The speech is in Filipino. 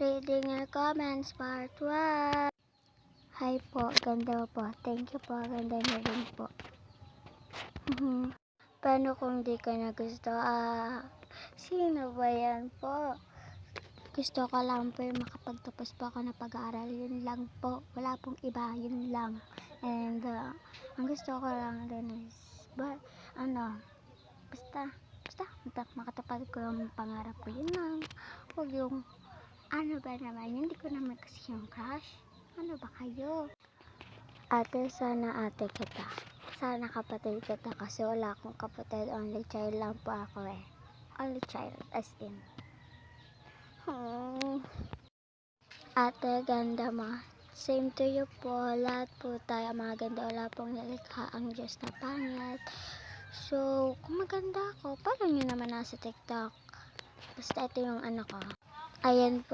Reading your comments, part 1. Hi po, ganda po. Thank you po, ganda na rin po. Paano kung di ka na gusto? Sino ba yan po? Gusto ko lang po yung makapagtapos po ako ng pag-aaral. Yun lang po. Wala pong iba. Yun lang. And, ang gusto ko lang din is, basta makatapad ko yung pangarap ko. Yun lang. Huwag yung, ano ba naman, hindi ko naman kasi yung crush. Ano ba kayo? Ate, sana ate kita. Sana kapatid kita kasi wala akong kapatid. Only child lang po ako eh. Only child, as in. Ate, ganda mo. Same to you po. Lahat po tayo mga ganda. Wala pong nalikha ang Diyos na pangit. So, kung maganda ako, paano nyo naman nasa TikTok? Basta ito yung ano ko. Ayan po.